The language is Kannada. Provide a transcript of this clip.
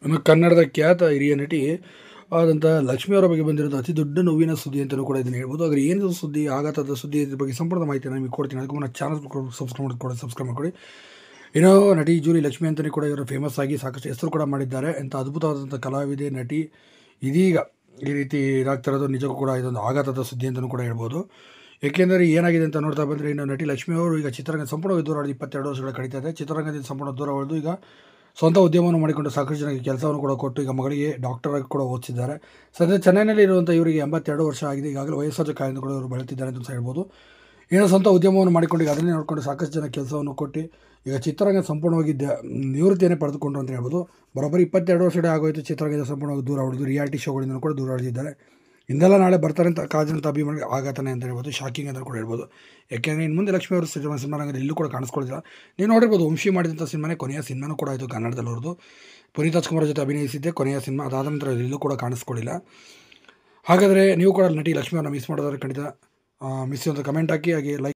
ನಮ್ಮ ಕನ್ನಡದ ಖ್ಯಾತ ಹಿರಿಯ ನಟಿ ಆದಂಥ ಲಕ್ಷ್ಮಿ ಅವರ ಬಗ್ಗೆ ಬಂದಿರೋದು ಅತಿ ದೊಡ್ಡ ನೋವಿನ ಸುದ್ದಿ ಅಂತಲೂ ಕೂಡ ಇದನ್ನು ಹೇಳ್ಬೋದು. ಆದರೆ ಏನು ಸುದ್ದಿ, ಆಘಾತದ ಸುದ್ದಿ, ಇದ್ರ ಬಗ್ಗೆ ಸಂಪೂರ್ಣ ಮಾಹಿತಿಯನ್ನು ನಿಮಗೆ ಕೊಡ್ತೀನಿ. ಅದಕ್ಕೂ ನನ್ನ ಚಾನಲ್ ಸಬ್ಸ್ಕ್ರೈಬ್ ಮಾಡ್ಕೊಳ್ಳಿ. ಏನೋ ನಟಿ ಜೂಲಿ ಲಕ್ಷ್ಮಿ ಅಂತಲೇ ಕೂಡ ಇವರು ಫೇಮಸ್ ಆಗಿ ಸಾಕಷ್ಟು ಹೆಸರು ಕೂಡ ಮಾಡಿದ್ದಾರೆ. ಎಂಥ ಅದ್ಭುತವಾದಂಥ ಕಲಾವಿದೆ ನಟಿ ಇದೀಗ ಈ ರೀತಿ ಇದಾಗ್ತಿರೋದು ನಿಜಕ್ಕೂ ಕೂಡ ಇದೊಂದು ಆಘಾತದ ಸುದ್ದಿ ಅಂತಲೂ ಕೂಡ ಹೇಳ್ಬೋದು. ಏಕೆಂದರೆ ಏನಾಗಿದೆ ಅಂತ ನೋಡ್ತಾ ಬಂದರೆ, ಇನ್ನು ನಟಿ ಲಕ್ಷ್ಮಿ ಅವರು ಈಗ ಚಿತ್ರರಂಗ ಸಂಪೂರ್ಣವಾಗಿ ದೂರ ಹೊಡೆದು 22 ವರ್ಷಗಳ ಕಳೀತಾ ಇದೆ. ಚಿತ್ರರಂಗದಿಂದ ಸಂಪೂರ್ಣ ದೂರ ಹೊಡೆದು ಈಗ ಸ್ವಂತ ಉದ್ಯಮವನ್ನು ಮಾಡಿಕೊಂಡು ಸಾಕಷ್ಟು ಜನಕ್ಕೆ ಕೆಲಸವನ್ನು ಕೂಡ ಕೊಟ್ಟು ಈಗ ಮಗಳಿಗೆ ಡಾಕ್ಟರ್ ಆಗಿ ಕೂಡ ಓದಿಸಿದ್ದಾರೆ. ಸದ್ಯ ಚೆನ್ನೈನಲ್ಲಿ ಇರುವಂಥ ಇವರಿಗೆ 82 ವರ್ಷ ಆಗಿದೆ. ಈಗಾಗಲೇ ವಯಸ್ಸಾದ ಕಾಯಿಲೆ ಕೂಡ ಇವರು ಬಳಲ್ತಿದ್ದಾರೆ ಅಂತ ಹೇಳ್ಬೋದು. ಏನೋ ಸ್ವಂತ ಉದ್ಯಮವನ್ನು ಮಾಡಿಕೊಂಡು ಈಗ ಅದನ್ನೇ ನೋಡಿಕೊಂಡು ಸಾಕಷ್ಟು ಜನ ಕೆಲಸವನ್ನು ಕೊಟ್ಟು ಈಗ ಚಿತ್ರರಂಗ ಸಂಪೂರ್ಣವಾಗಿ ನಿವೃತ್ತಿಯನ್ನೇ ಪಡೆದುಕೊಂಡ್ರು ಅಂತ ಹೇಳ್ಬೋದು. ಬರೋಬ್ಬರಿ 22 ವರ್ಷಗಳೇ ಆಗೋಯ್ತು ಚಿತ್ರರಂಗದ ಸಂಪೂರ್ಣವಾಗಿ ದೂರ ಹೊಡೆದು ರಿಯಾಲಿಟಿ ಶೋಗಳಿಂದ ಕೂಡ ದೂರ ಹೊಡೆದಿದ್ದಾರೆ. ಇಂದೆಲ್ಲ ನಾಳೆ ಬರ್ತಾರೆ ಅಂತ ಕಾದಂಥ ಅಭಿಮಾನಿಗೆ ಆಘಾತನೇ ಅಂತ ಹೇಳ್ಬೋದು, ಶಾಕಿಂಗ್ ಅಂತ ಕೂಡ ಹೇಳ್ಬೋದು. ಯಾಕೆಂದರೆ ಇನ್ನು ಮುಂದೆ ಲಕ್ಷ್ಮಿ ಅವರು ಸಿನಿಮಾ ರಂಗದಲ್ಲಿ ಎಲ್ಲೂ ಕೂಡ ಕಾಣಿಸ್ಕೊಳ್ಳಿಲ್ಲ. ನೀವು ನೋಡಿರ್ಬೋದು, ವಂಶಿ ಮಾಡಿದಂಥ ಸಿನಿಮಾನೇ ಕೊನೆಯ ಸಿನಿಮಾನೂ ಕೂಡ ಆಯಿತು ಕನ್ನಡದಲ್ಲಿ ಅವ್ರದ್ದು. ಪುನೀತ್ ರಾಜ್ಕುಮಾರ್ ಜೊತೆ ಅಭಿನಯಿಸಿದ್ದೆ ಕೊನೆಯ ಸಿನಿಮಾ. ಅದಾದ ನಂತರ ಎಲ್ಲೂ ಕೂಡ ಕಾಣಿಸ್ಕೊಳ್ಳಿಲ್ಲ. ಹಾಗಾದರೆ ನೀವು ಕೂಡ ನಟಿ ಲಕ್ಷ್ಮಿ ಅವ್ರನ್ನ ಮಿಸ್ ಮಾಡೋದಾದ್ರೆ ಖಂಡಿತ ಮಿಸ್ ಅಂತ ಕಮೆಂಟ್ ಹಾಕಿ, ಹಾಗೆ ಲೈಕ್